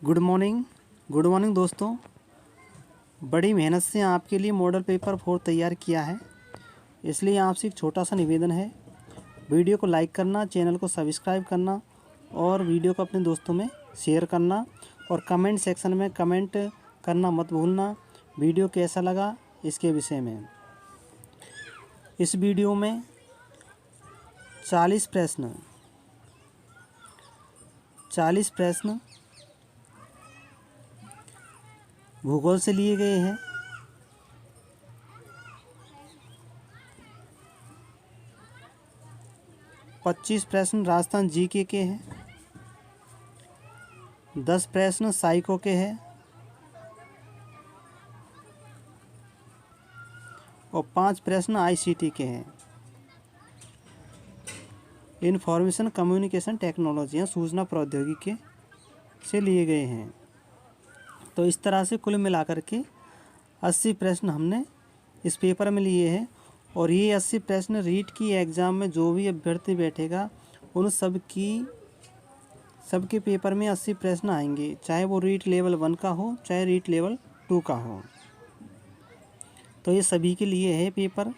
Good morning दोस्तों। बड़ी मेहनत से आपके लिए मॉडल पेपर 4 तैयार किया है, इसलिए आपसे एक छोटा सा निवेदन है। वीडियो को लाइक करना, चैनल को सब्सक्राइब करना और वीडियो को अपने दोस्तों में शेयर करना और कमेंट सेक्शन में कमेंट करना मत भूलना। वीडियो कैसा लगा इसके विषय में। इस वीडियो में 40 प्रश्न भूगोल से लिए गए हैं। 25 प्रश्न राजस्थान जीके के हैं। 10 प्रश्न साइको के हैं और 5 प्रश्न आईसीटी के हैं। इंफॉर्मेशन कम्युनिकेशन टेक्नोलॉजी या सूचना प्रौद्योगिकी से लिए गए हैं। तो इस तरह से कुल मिलाकर के 80 प्रश्न हमने इस पेपर में लिए हैं और ये 80 प्रश्न रीट की एग्ज़ाम में जो भी अभ्यर्थी बैठेगा उन सबके पेपर में 80 प्रश्न आएंगे, चाहे वो रीट लेवल 1 का हो चाहे रीट लेवल 2 का हो। तो ये सभी के लिए है पेपर।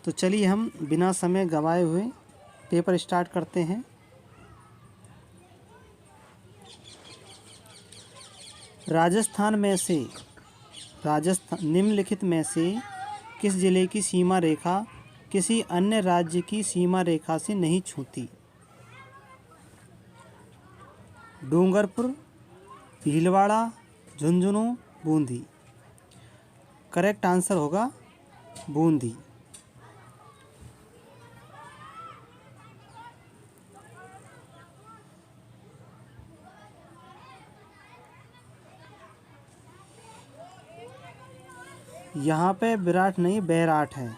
तो चलिए हम बिना समय गवाए हुए पेपर स्टार्ट करते हैं। राजस्थान निम्नलिखित में से किस जिले की सीमा रेखा किसी अन्य राज्य की सीमा रेखा से नहीं छूती? डूंगरपुर, भीलवाड़ा, झुंझुनू, बूंदी। करेक्ट आंसर होगा बूंदी। यहाँ पे विराट नहीं बैराट है।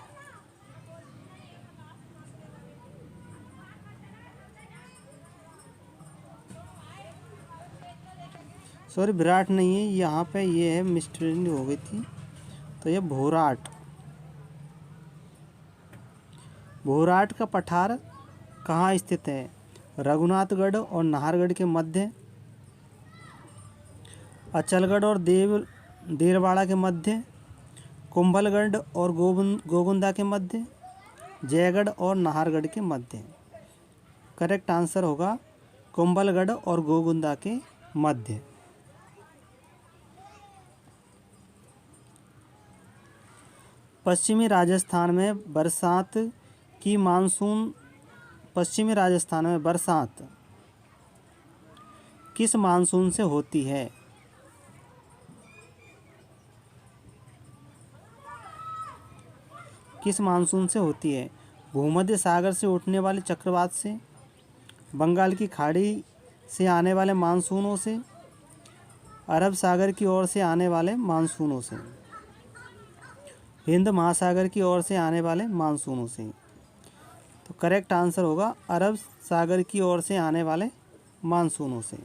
सॉरी, विराट नहीं है, यहाँ पे ये है, मिस्टेक हो गई थी। तो ये भोराट का पठार कहाँ स्थित है? रघुनाथगढ़ और नाहरगढ़ के मध्य, अचलगढ़ और देरवाड़ा के मध्य, कुंभलगढ़ और गोगुंदा के मध्य, जयगढ़ और नाहरगढ़ के मध्य। करेक्ट आंसर होगा कुंभलगढ़ और गोगुंदा के मध्य। पश्चिमी राजस्थान में बरसात किस मानसून से होती है? किस मानसून से होती है? भूमध्य सागर से उठने वाले चक्रवात से, बंगाल की खाड़ी से आने वाले मानसूनों से, अरब सागर की ओर से आने वाले मानसूनों से, हिंद महासागर की ओर से आने वाले मानसूनों से। तो करेक्ट आंसर होगा अरब सागर की ओर से आने वाले मानसूनों से।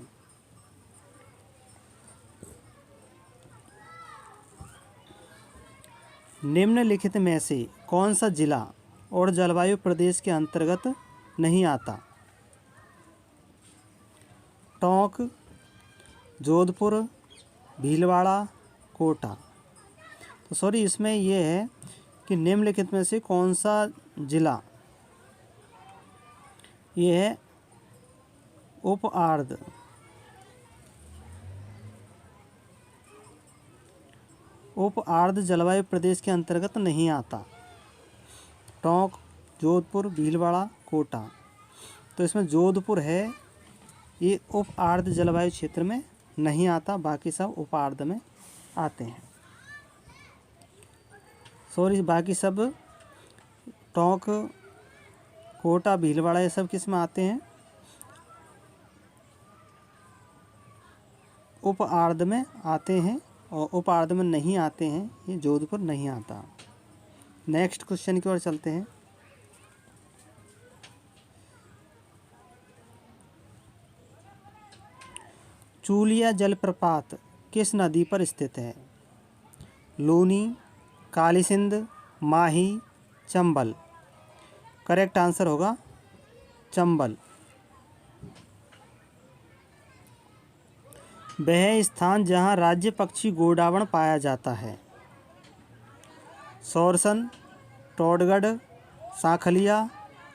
निम्नलिखित में से कौन सा जिला और जलवायु प्रदेश के अंतर्गत नहीं आता? टोंक, जोधपुर, भीलवाड़ा, कोटा। तो सॉरी, इसमें यह है कि निम्नलिखित में से कौन सा जिला, ये है उप आर्द्र जलवायु प्रदेश के अंतर्गत नहीं आता। टोंक, जोधपुर, भीलवाड़ा, कोटा। तो इसमें जोधपुर है, ये उप आर्द्र जलवायु क्षेत्र में नहीं आता, बाकी सब उप आर्द्र में आते हैं। सॉरी, बाकी सब टोंक, कोटा, भीलवाड़ा ये सब किस में आते हैं? उप आर्द्र में आते हैं। और उप आर्द्र में नहीं आते हैं, ये जोधपुर नहीं आता। नेक्स्ट क्वेश्चन की ओर चलते हैं। चूलिया जलप्रपात किस नदी पर स्थित है? लूनी, काली सिंध, माही, चंबल। करेक्ट आंसर होगा चंबल। वह स्थान जहाँ राज्य पक्षी गोडावण पाया जाता है। सोरसन, टोडगढ़, सांखलिया,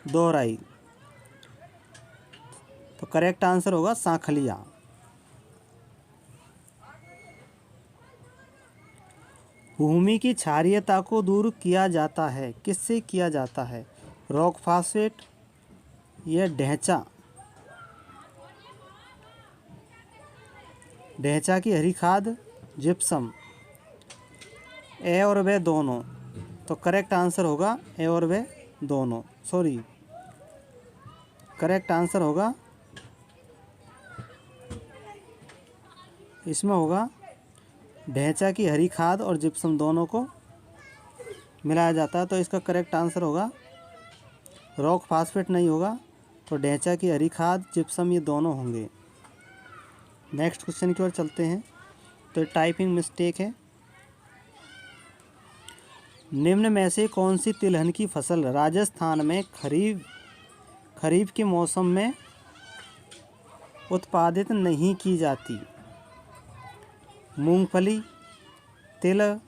दोराई। तो करेक्ट आंसर होगा सांखलिया। भूमि की क्षारीयता को दूर किया जाता है, किससे किया जाता है? रॉक फास्फेट या ढैंचा? ढैंचा की हरी खाद, जिप्सम, ए और वे दोनों। तो करेक्ट आंसर होगा ए और वे दोनों। सॉरी, करेक्ट आंसर होगा इसमें होगा ढैंचा की हरी खाद और जिप्सम दोनों को मिलाया जाता है। तो इसका करेक्ट आंसर होगा रॉक फास्फेट नहीं होगा, तो ढैंचा की हरी खाद, जिप्सम ये दोनों होंगे। नेक्स्ट क्वेश्चन की ओर चलते हैं। तो टाइपिंग मिस्टेक है। निम्न में से कौन सी तिलहन की फसल राजस्थान में खरीफ के मौसम में उत्पादित नहीं की जाती? मूंगफली, तिल,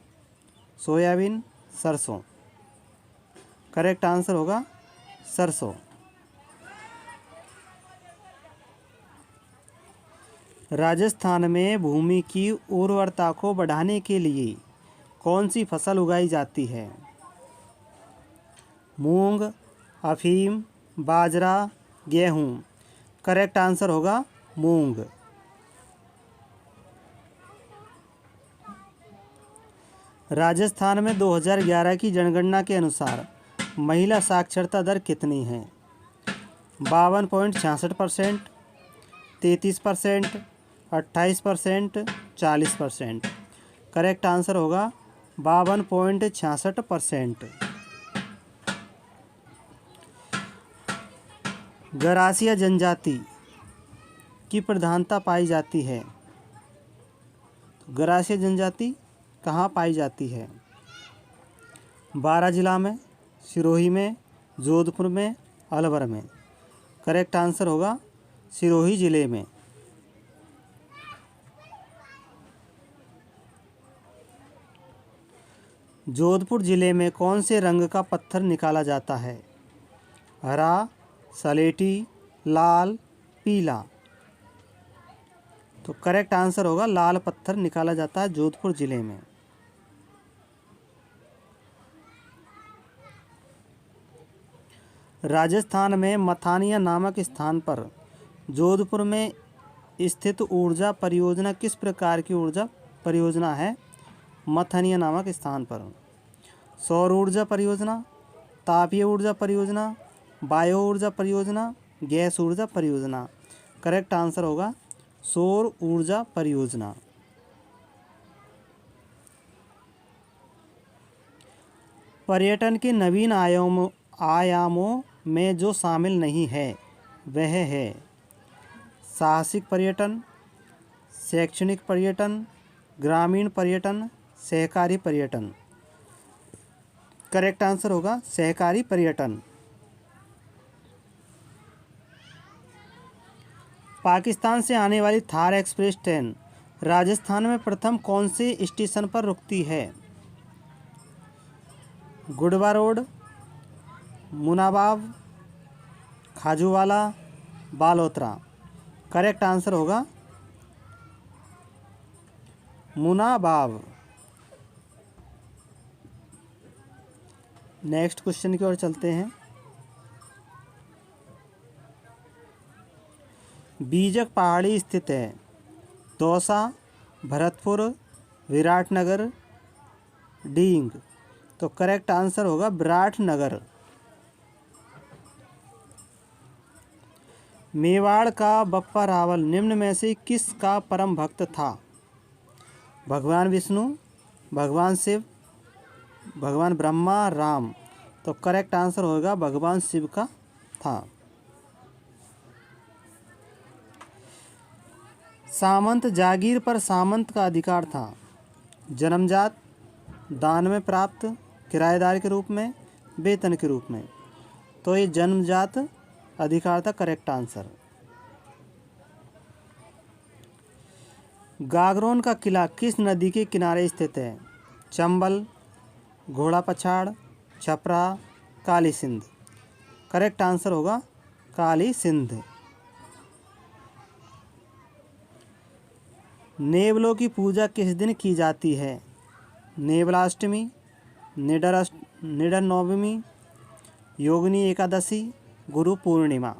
सोयाबीन, सरसों। करेक्ट आंसर होगा सरसों। राजस्थान में भूमि की उर्वरता को बढ़ाने के लिए कौन सी फसल उगाई जाती है? मूंग, अफीम, बाजरा, गेहूँ। करेक्ट आंसर होगा मूंग। राजस्थान में 2011 की जनगणना के अनुसार महिला साक्षरता दर कितनी है? 52.66%, 33%, 28%, 40%। करेक्ट आंसर होगा 52.66%। गरासिया जनजाति की प्रधानता पाई जाती है। गरासिया जनजाति कहाँ पाई जाती है? बारां जिला में, सिरोही में, जोधपुर में, अलवर में। करेक्ट आंसर होगा सिरोही जिले में। जोधपुर जिले में कौन से रंग का पत्थर निकाला जाता है? हरा, सलेटी, लाल, पीला। तो करेक्ट आंसर होगा लाल पत्थर निकाला जाता है जोधपुर जिले में। राजस्थान में मथानिया नामक स्थान पर जोधपुर में स्थित ऊर्जा परियोजना किस प्रकार की ऊर्जा परियोजना है? मथानिया नामक स्थान पर सौर ऊर्जा परियोजना, तापीय ऊर्जा परियोजना, बायो ऊर्जा परियोजना, गैस ऊर्जा परियोजना। करेक्ट आंसर होगा सौर ऊर्जा परियोजना। पर्यटन के नवीन आयामों में जो शामिल नहीं है वह है साहसिक पर्यटन, शैक्षणिक पर्यटन, ग्रामीण पर्यटन, सहकारी पर्यटन। करेक्ट आंसर होगा सहकारी पर्यटन। पाकिस्तान से आने वाली थार एक्सप्रेस ट्रेन राजस्थान में प्रथम कौन से स्टेशन पर रुकती है? Gudwa road, Munabao, Khajuwala, Balotra. Correct answer होगा मुनाबाव। नेक्स्ट क्वेश्चन की ओर चलते हैं। बीजक पहाड़ी स्थित है। दौसा, भरतपुर, विराटनगर, डींग। तो करेक्ट आंसर होगा विराटनगर। मेवाड़ का बप्पा रावल निम्न में से किस का परम भक्त था? भगवान विष्णु, भगवान शिव, भगवान ब्रह्मा, राम। तो करेक्ट आंसर होगा भगवान शिव का था। सामंत जागीर पर सामंत का अधिकार था। जन्मजात, दान में प्राप्त, किराएदार के रूप में, वेतन के रूप में। तो ये जन्मजात अधिकार था करेक्ट आंसर। गागरोन का किला किस नदी के किनारे स्थित है? चंबल, घोड़ा पछाड़, छपरा, काली सिंध। करेक्ट आंसर होगा काली सिंध। नेवलों की पूजा किस दिन की जाती है? नेवलाष्टमी, निडर नवमी, योगिनी एकादशी, गुरु पूर्णिमा।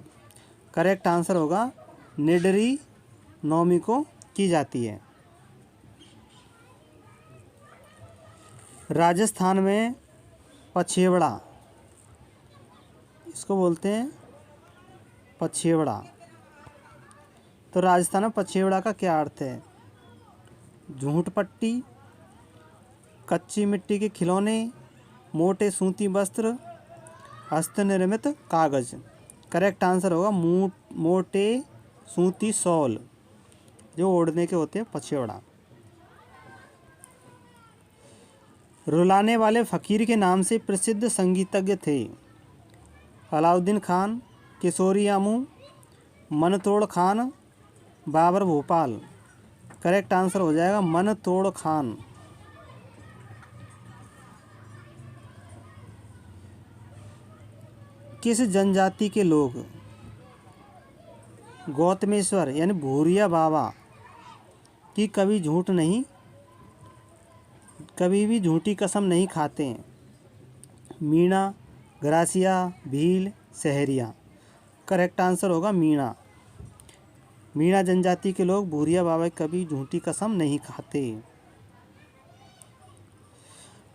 करेक्ट आंसर होगा निडरी नवमी को की जाती है। राजस्थान में पछेवड़ा, इसको बोलते हैं पछेवड़ा। तो राजस्थान में पछेवड़ा का क्या अर्थ है? झूठ पट्टी, कच्ची मिट्टी के खिलौने, मोटे सूती वस्त्र, हस्त निर्मित कागज। करेक्ट आंसर होगा मोटे सूती शॉल जो ओढ़ने के होते हैं, पछेवड़ा। रुलाने वाले फ़कीर के नाम से प्रसिद्ध संगीतज्ञ थे? अलाउद्दीन खान, किशोरी आमू, मनतोड़ खान, बाबर भोपाल। करेक्ट आंसर हो जाएगा मनतोड़ खान। किस जनजाति के लोग गौतमेश्वर यानी भूरिया बाबा की कभी भी झूठी कसम नहीं खाते हैं? Meena, gratia, Bhil, Sahariya. Correct answer होगा मीणा। मीणा जनजाति के लोग भूरिया बाबा की कभी झूठी कसम नहीं खाते।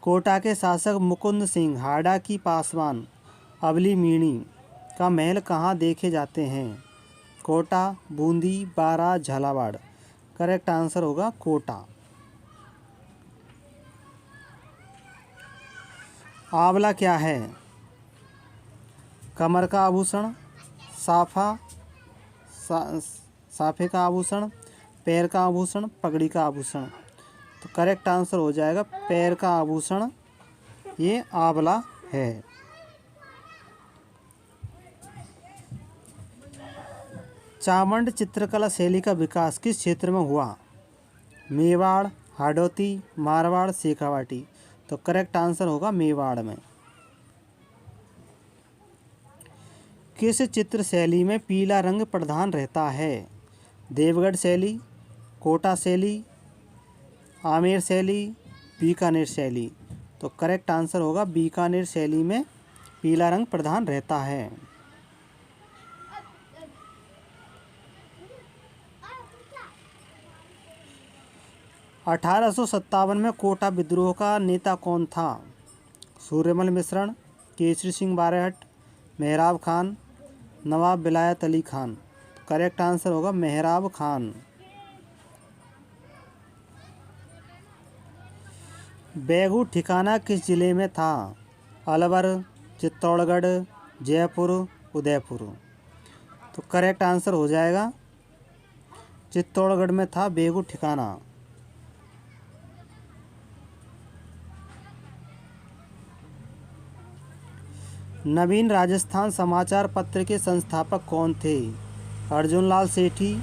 कोटा के शासक मुकुंद सिंह हाड़ा की पासवान अबली मीणी का महल कहाँ देखे जाते हैं? कोटा, बूंदी, बारा, झालावाड़। करेक्ट आंसर होगा कोटा। आंवला क्या है? कमर का आभूषण, साफे का आभूषण, पैर का आभूषण, पगड़ी का आभूषण। तो करेक्ट आंसर हो जाएगा पैर का आभूषण, ये आंवला है। चामंड चित्रकला शैली का विकास किस क्षेत्र में हुआ? मेवाड़, हाड़ौती, मारवाड़, शेखावाटी। तो करेक्ट आंसर होगा मेवाड़ में। किस चित्र शैली में पीला रंग प्रधान रहता है? देवगढ़ शैली, कोटा शैली, आमेर शैली, बीकानेर शैली। तो करेक्ट आंसर होगा बीकानेर शैली में पीला रंग प्रधान रहता है। (1857) में कोटा विद्रोह का नेता कौन था? सूर्यमल मिश्रण, केसरी सिंह बारहट, मेहराब खान, नवाब विलायत अली खान। करेक्ट आंसर होगा मेहराब खान। बैगू ठिकाना किस जिले में था? अलवर, चित्तौड़गढ़, जयपुर, उदयपुर। तो करेक्ट आंसर हो जाएगा चित्तौड़गढ़ में था बैगू ठिकाना। नवीन राजस्थान समाचार पत्र के संस्थापक कौन थे? अर्जुनलाल सेठी,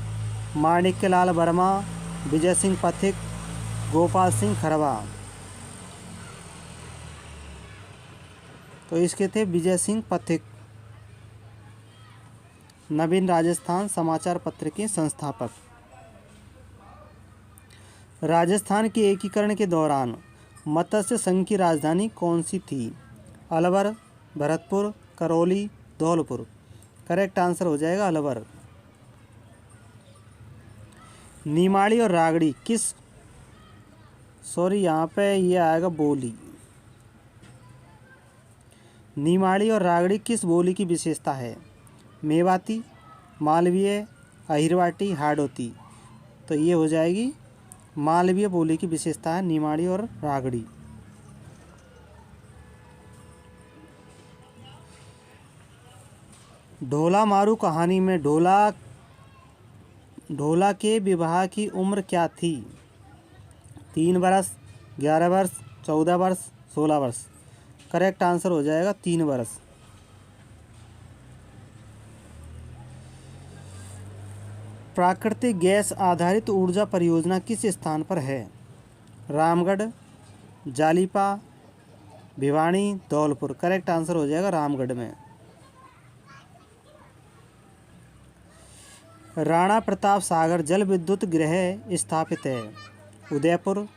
माणिक्यलाल वर्मा, विजय सिंह पथिक, गोपाल सिंह खरवा। तो इसके थे विजय सिंह पथिक, नवीन राजस्थान समाचार पत्र के संस्थापक। राजस्थान के एकीकरण के दौरान मत्स्य संघ की राजधानी कौन सी थी? अलवर, भरतपुर, करौली, धौलपुर। करेक्ट आंसर हो जाएगा अलवर। निमाड़ी और रागड़ी यहाँ पे ये आएगा बोली। निमाड़ी और रागड़ी किस बोली की विशेषता है? मेवाती, मालवीय, अहिरवाटी, हाड़ौती। तो ये हो जाएगी मालवीय बोली की विशेषता है निमाड़ी और रागड़ी। ढोला मारू कहानी में ढोला के विवाह की उम्र क्या थी? 3 वर्ष, 11 वर्ष, 14 वर्ष, 16 वर्ष। करेक्ट आंसर हो जाएगा 3 वर्ष। प्राकृतिक गैस आधारित ऊर्जा परियोजना किस स्थान पर है? रामगढ़, जालिपा, भिवानी, धौलपुर। करेक्ट आंसर हो जाएगा रामगढ़ में। राणा प्रताप सागर जल विद्युत गृह स्थापित है? उदयपुर,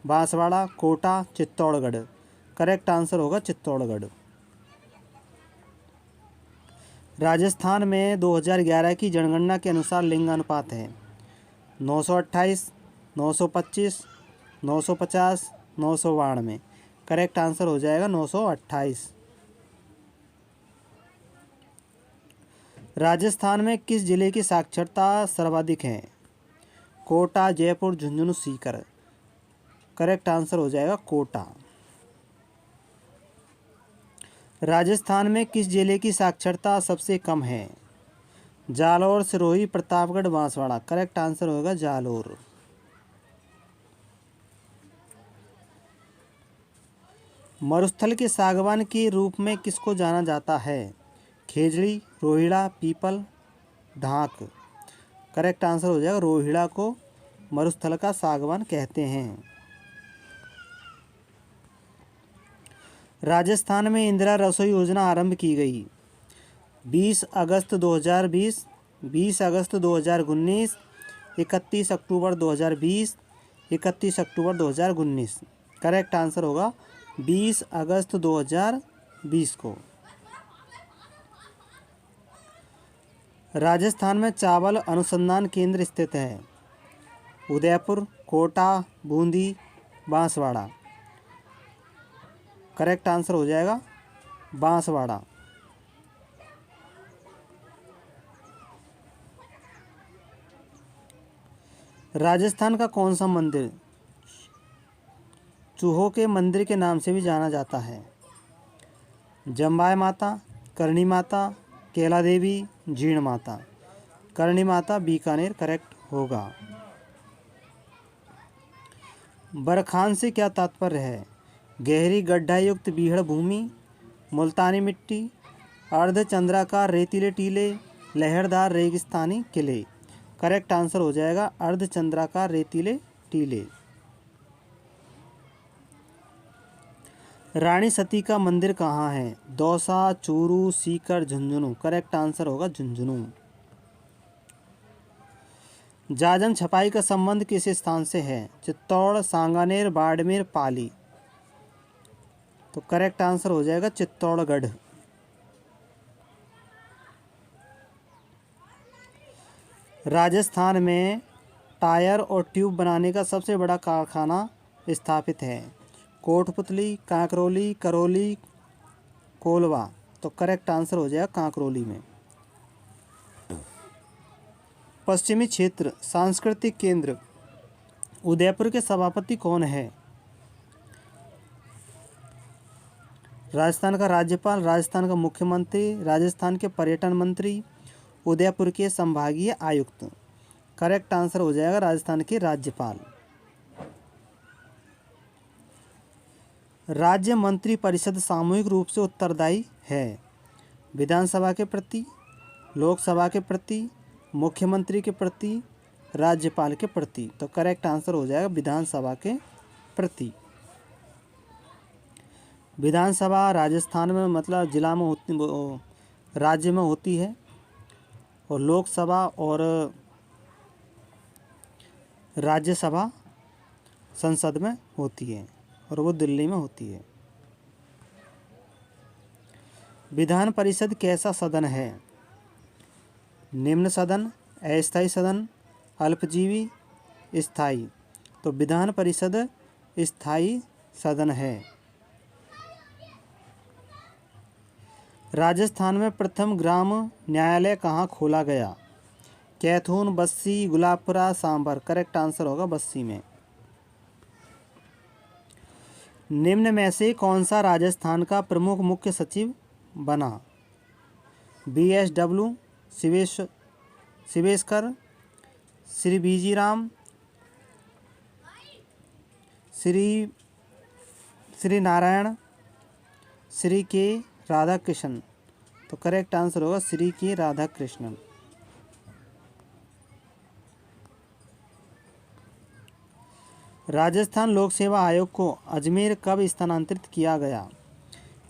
बांसवाड़ा, कोटा, चित्तौड़गढ़। करेक्ट आंसर होगा चित्तौड़गढ़। राजस्थान में 2011 की जनगणना के अनुसार लिंग अनुपात है 928, 925, 950, 992। करेक्ट आंसर हो जाएगा 928। राजस्थान में किस जिले की साक्षरता सर्वाधिक है? कोटा, जयपुर, झुंझुनू, सीकर। करेक्ट आंसर हो जाएगा कोटा। राजस्थान में किस जिले की साक्षरता सबसे कम है? जालौर, सिरोही, प्रतापगढ़, बांसवाड़ा। करेक्ट आंसर होगा जालौर। मरुस्थल के सागवान के रूप में किसको जाना जाता है? खेजड़ी, रोहिड़ा, पीपल, ढाक। करेक्ट आंसर हो जाएगा रोहिड़ा को मरुस्थल का सागवान कहते हैं। राजस्थान में इंदिरा रसोई योजना आरंभ की गई 20 अगस्त 2020, 20 अगस्त 2019, 31 अक्टूबर 2020, 31 अक्टूबर 2019। करेक्ट आंसर होगा 20 अगस्त 2020 को। राजस्थान में चावल अनुसंधान केंद्र स्थित है? उदयपुर, कोटा, बूंदी, बांसवाड़ा। करेक्ट आंसर हो जाएगा बांसवाड़ा। राजस्थान का कौन सा मंदिर चूहों के मंदिर के नाम से भी जाना जाता है? जम्बाई माता, करणी माता, कैला देवी, जीण माता। करणी माता, बीकानेर। करेक्ट होगा। बरखान से क्या तात्पर्य है? गहरी गड्ढायुक्त बीहड़ भूमि, मुल्तानी मिट्टी, अर्धचंद्राकार रेतीले टीले, लहरदार रेगिस्तानी किले। करेक्ट आंसर हो जाएगा अर्धचंद्राकार रेतीले टीले। रानी सती का मंदिर कहाँ है? दौसा, चूरू, सीकर, झुंझुनू। करेक्ट आंसर होगा झुंझुनू। जाजम छपाई का संबंध किस स्थान से है? चित्तौड़, सांगानेर, बाड़मेर, पाली। तो करेक्ट आंसर हो जाएगा चित्तौड़गढ़। राजस्थान में टायर और ट्यूब बनाने का सबसे बड़ा कारखाना स्थापित है? कोटपुतली, कांकरोली, करौली, कोलवा। तो करेक्ट आंसर हो जाएगा कांकरोली में। पश्चिमी क्षेत्र सांस्कृतिक केंद्र उदयपुर के सभापति कौन है? राजस्थान का राज्यपाल, राजस्थान का मुख्यमंत्री, राजस्थान के पर्यटन मंत्री, उदयपुर के संभागीय आयुक्त। करेक्ट आंसर हो जाएगा राजस्थान के राज्यपाल। राज्य मंत्री परिषद सामूहिक रूप से उत्तरदायी है? विधानसभा के प्रति, लोकसभा के प्रति, मुख्यमंत्री के प्रति, राज्यपाल के प्रति। तो करेक्ट आंसर हो जाएगा विधानसभा के प्रति। विधानसभा राजस्थान में मतलब जिला में होती, राज्य में होती है, और लोकसभा और राज्यसभा संसद में होती है, और वो दिल्ली में होती है। विधान परिषद कैसा सदन है? निम्न सदन, अस्थायी सदन, अल्पजीवी, स्थायी। तो विधान परिषद स्थायी सदन है। राजस्थान में प्रथम ग्राम न्यायालय कहाँ खोला गया? कैथून, बस्सी, गुलाबपुरा, सांभर। करेक्ट आंसर होगा बस्सी में। निम्न में से कौन सा राजस्थान का प्रमुख मुख्य सचिव बना? BSW शिवेशकर, श्री बीजी राम, श्री नारायण, श्री के राधाकृष्णन। तो करेक्ट आंसर होगा श्री के राधाकृष्णन। राजस्थान लोक सेवा आयोग को अजमेर कब स्थानांतरित किया गया?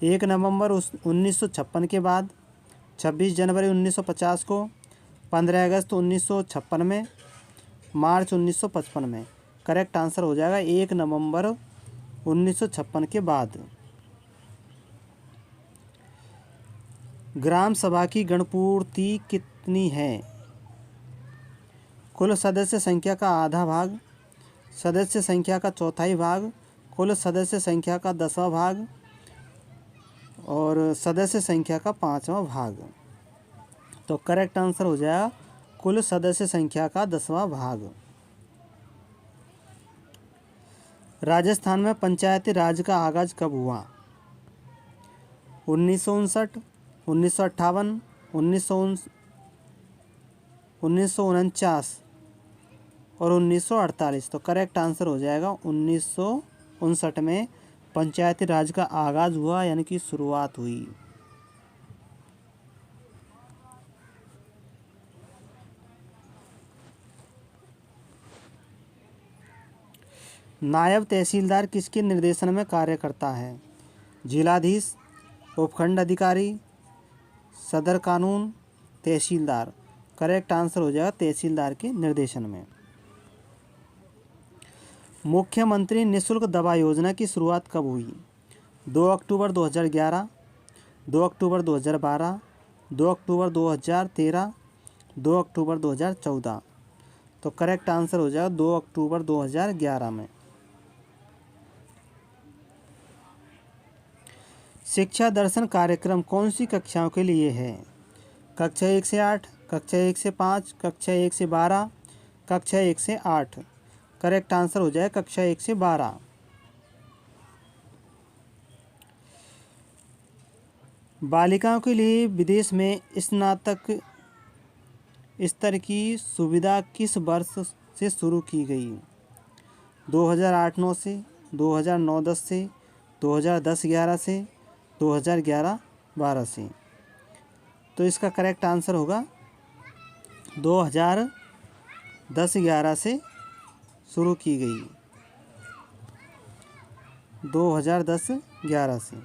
1 नवंबर 1956 के बाद, 26 जनवरी 1950 को, 15 अगस्त 1956 में, मार्च 1955 में। करेक्ट आंसर हो जाएगा 1 नवंबर 1956 के बाद। ग्राम सभा की गणपूर्ति कितनी है? कुल सदस्य संख्या का आधा भाग, सदस्य संख्या का चौथाई भाग, कुल सदस्य संख्या का 10वां भाग और सदस्य संख्या का 5वां भाग। तो करेक्ट आंसर हो जाएगा कुल सदस्य संख्या का 10वां भाग। राजस्थान में पंचायती राज का आगाज कब हुआ? 1959, 1958, 1949 और 1948। तो करेक्ट आंसर हो जाएगा 1959 में पंचायती राज का आगाज हुआ, यानी कि शुरुआत हुई। नायब तहसीलदार किसके निर्देशन में कार्य करता है? जिलाधीश, उपखंड अधिकारी, सदर कानून, तहसीलदार। करेक्ट आंसर हो जाएगा तहसीलदार के निर्देशन में। मुख्यमंत्री निःशुल्क दवा योजना की शुरुआत कब हुई? 2 अक्टूबर 2011, 2 अक्टूबर 2012, 2 अक्टूबर 2013, 2 अक्टूबर 2014। तो करेक्ट आंसर हो जाएगा 2 अक्टूबर 2011 में। शिक्षा दर्शन कार्यक्रम कौन सी कक्षाओं के लिए है? कक्षा 1 से 8, कक्षा 1 से 5, कक्षा 1 से 12, कक्षा 1 से 8। करेक्ट आंसर हो जाए कक्षा 1 से 12। बालिकाओं के लिए विदेश में स्नातक स्तर की सुविधा किस वर्ष से शुरू की गई? 2008-9 से, 2009-10 से, 2010-11 से, 2011-12 से। तो इसका करेक्ट आंसर होगा 2010-11 से शुरू की गई। 2010-11 से।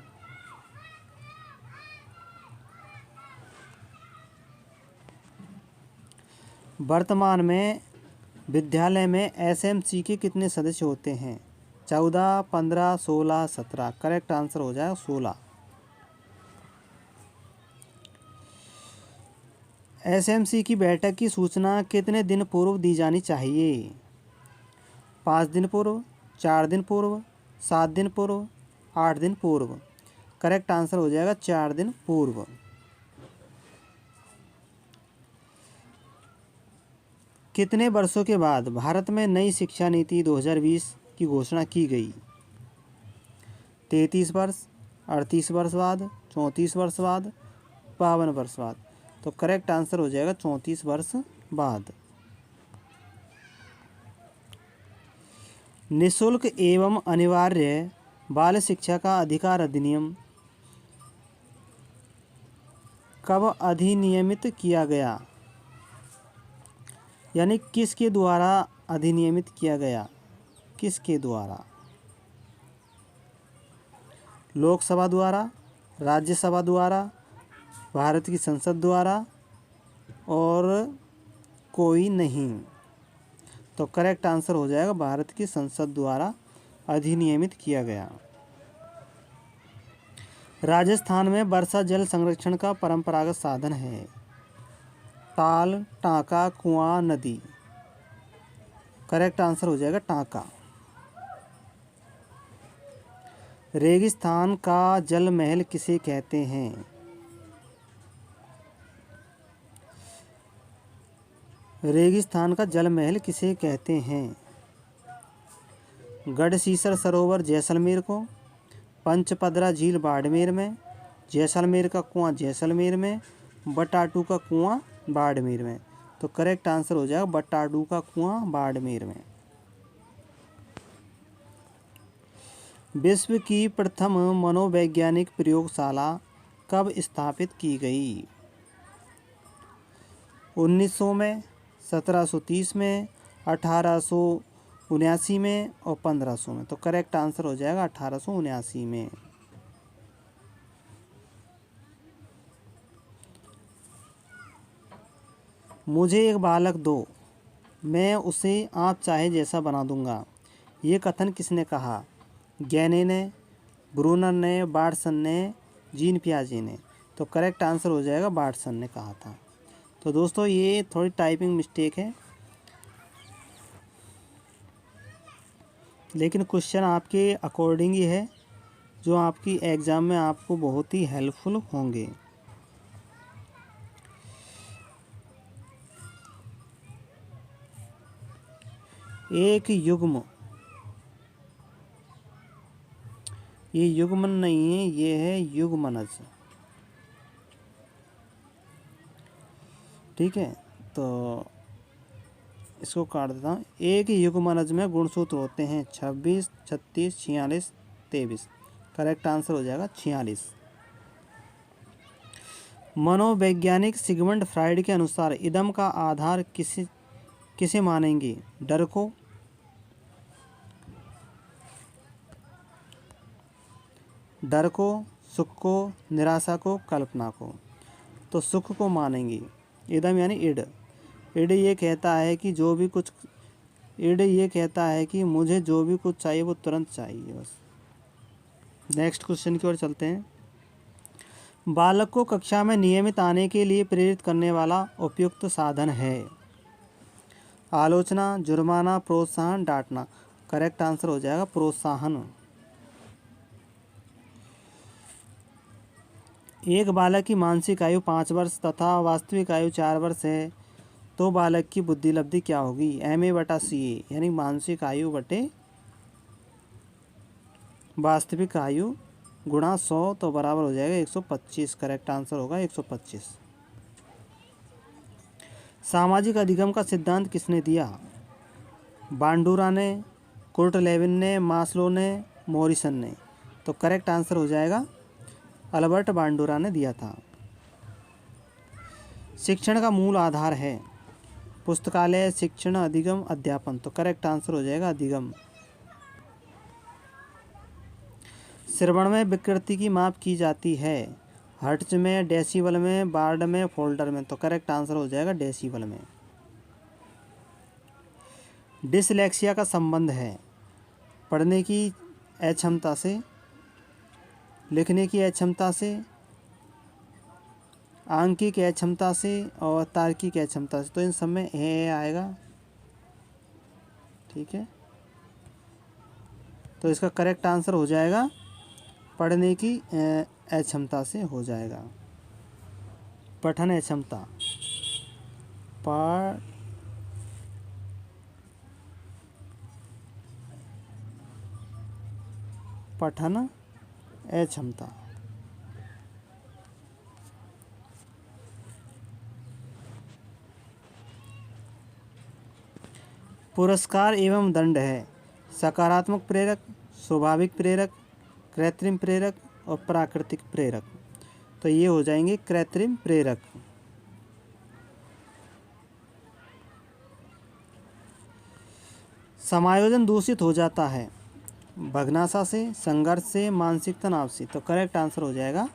वर्तमान में विद्यालय में एसएमसी के कितने सदस्य होते हैं? 14, 15, 16, 17। करेक्ट आंसर हो जाएगा 16। एसएमसी की बैठक की सूचना कितने दिन पूर्व दी जानी चाहिए? 5 दिन पूर्व, 4 दिन पूर्व, 7 दिन पूर्व, 8 दिन पूर्व। करेक्ट आंसर हो जाएगा 4 दिन पूर्व। कितने वर्षों के बाद भारत में नई शिक्षा नीति 2020 की घोषणा की गई? 33 वर्ष, 38 वर्ष बाद, 34 वर्ष बाद, 52 वर्ष बाद। तो करेक्ट आंसर हो जाएगा 34 वर्ष बाद। निःशुल्क एवं अनिवार्य बाल शिक्षा का अधिकार अधिनियम कब अधिनियमित किया गया? यानी किसके द्वारा अधिनियमित किया गया? किसके द्वारा? लोकसभा द्वारा, राज्यसभा द्वारा, भारत की संसद द्वारा और कोई नहीं। तो करेक्ट आंसर हो जाएगा भारत की संसद द्वारा अधिनियमित किया गया। राजस्थान में वर्षा जल संरक्षण का परंपरागत साधन है? ताल, टाँका, कुआं, नदी। करेक्ट आंसर हो जाएगा टाँका। रेगिस्तान का जल महल किसे कहते हैं? रेगिस्तान का जल महल किसे कहते हैं? गढ़सीसर सरोवर जैसलमेर को, पंचपदरा झील बाड़मेर में, जैसलमेर का कुआं जैसलमेर में, बटाटू का कुआं बाड़मेर में। तो करेक्ट आंसर हो जाएगा बटाटू का कुआं बाड़मेर में। विश्व की प्रथम मनोवैज्ञानिक प्रयोगशाला कब स्थापित की गई? 1900 में, 1730 में, 1800 1979 में और 1500 में। तो करेक्ट आंसर हो जाएगा 1879 में। मुझे एक बालक दो, मैं उसे आप चाहे जैसा बना दूंगा। ये कथन किसने कहा? गैने ने, ब्रूनर ने, बार्डसन ने, जीन पियाजे ने। तो करेक्ट आंसर हो जाएगा बार्डसन ने कहा था। तो दोस्तों ये थोड़ी टाइपिंग मिस्टेक है, लेकिन क्वेश्चन आपके अकॉर्डिंग ही है, जो आपकी एग्ज़ाम में आपको बहुत ही हेल्पफुल होंगे। एक युग्म, ये युग्मन नहीं है, ये है युग्मनज। ठीक है, तो इसको काट देता हूँ। एक युग्मनज में गुणसूत्र होते हैं 26, 36, 46, 23। करेक्ट आंसर हो जाएगा 46। मनोवैज्ञानिक सिगमंड फ्राइड के अनुसार इदम का आधार किसे मानेंगे? डर को, सुख को, निराशा को, कल्पना को। तो सुख को मानेंगे। इदम यानी इड। इड ये कहता है कि मुझे जो भी कुछ चाहिए वो तुरंत चाहिए बस। नेक्स्ट क्वेश्चन की ओर चलते हैं। बालक को कक्षा में नियमित आने के लिए प्रेरित करने वाला उपयुक्त साधन है? आलोचना, जुर्माना, प्रोत्साहन, डांटना। करेक्ट आंसर हो जाएगा प्रोत्साहन। एक बालक की मानसिक आयु 5 वर्ष तथा वास्तविक आयु 4 वर्ष है, तो बालक की बुद्धि लब्धि क्या होगी? MA/CA यानी मानसिक आयु बटे वास्तविक आयु गुणा 100, तो बराबर हो जाएगा 125। करेक्ट आंसर होगा 125। सामाजिक अधिगम का सिद्धांत किसने दिया? बांडुरा ने, कुर्ट लेविन ने, मास्लो ने, मॉरिसन ने। तो करेक्ट आंसर हो जाएगा अल्बर्ट बांडुरा ने दिया था। शिक्षण का मूल आधार है? पुस्तकालय, शिक्षण, अधिगम, अध्यापन। तो करेक्ट आंसर हो जाएगा अधिगम। श्रवण में विकृति की माप की जाती है? हर्ट्ज में, डेसिबल में, बार्ड में, फोल्डर में। तो करेक्ट आंसर हो जाएगा डेसिबल में। डिसलेक्सिया का संबंध है पढ़ने की अक्षमता से, लिखने की अक्षमता से, आंकिक अक्षमता से और तार्किक अक्षमता से। तो इन सब में ए आएगा। ठीक है, तो इसका करेक्ट आंसर हो जाएगा पढ़ने की अक्षमता से हो जाएगा। पठन अक्षमता, पठन अक्षमता। पुरस्कार एवं दंड है? सकारात्मक प्रेरक, स्वाभाविक प्रेरक, कृत्रिम प्रेरक और प्राकृतिक प्रेरक। तो ये हो जाएंगे कृत्रिम प्रेरक। समायोजन दूषित हो जाता है? भग्नाशा से, संघर्ष से, मानसिक तनाव से। तो करेक्ट आंसर हो जाएगा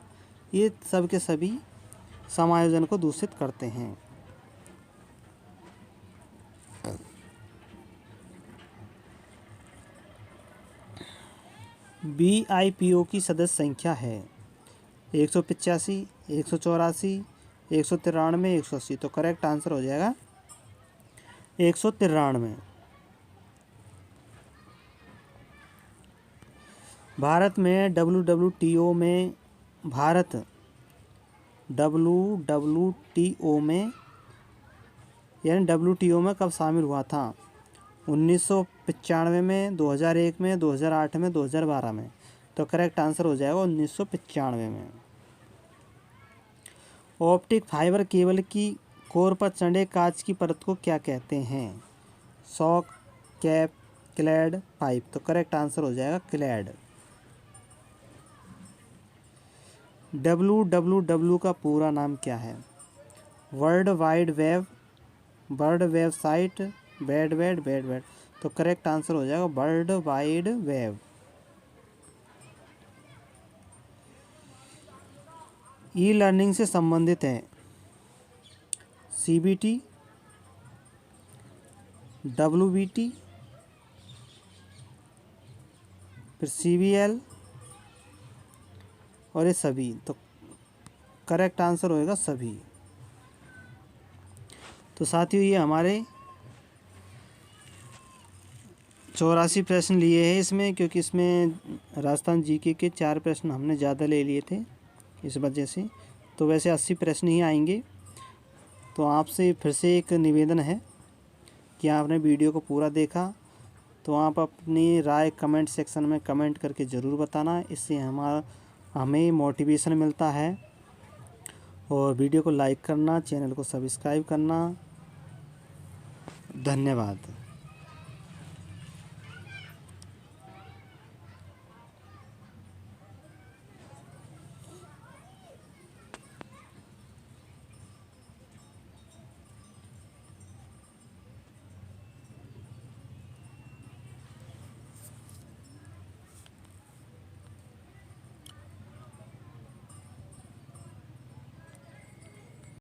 ये सब के सभी समायोजन को दूषित करते हैं। BIPO की सदस्य संख्या है 185, 184, 193, 180। तो करेक्ट आंसर हो जाएगा 193। भारत में WWTO में कब शामिल हुआ था? 1995 में, 2001 में, 2008 में, 2012 में। तो करेक्ट आंसर हो जाएगा 1995 में। ऑप्टिक फाइबर केबल की कोर पर चढ़े कांच की परत को क्या कहते हैं? Sock, cap, clad, pipe. तो करेक्ट आंसर हो जाएगा क्लैड। WWW का पूरा नाम क्या है? World wide web, world website, bad. तो करेक्ट आंसर हो जाएगा world wide web. E learning से संबंधित है CBT, WBT, फिर CBL और ये सभी। तो करेक्ट आंसर होएगा सभी। तो साथियों ये हमारे 84 प्रश्न लिए हैं इसमें, क्योंकि इसमें राजस्थान जीके के 4 प्रश्न हमने ज़्यादा ले लिए थे इस वजह से। तो वैसे 80 प्रश्न ही आएंगे। तो आपसे फिर से एक निवेदन है कि आपने वीडियो को पूरा देखा, तो आप अपनी राय कमेंट सेक्शन में कमेंट करके ज़रूर बताना। इससे हमें मोटिवेशन मिलता है। और वीडियो को लाइक करना, चैनल को सब्सक्राइब करना। धन्यवाद।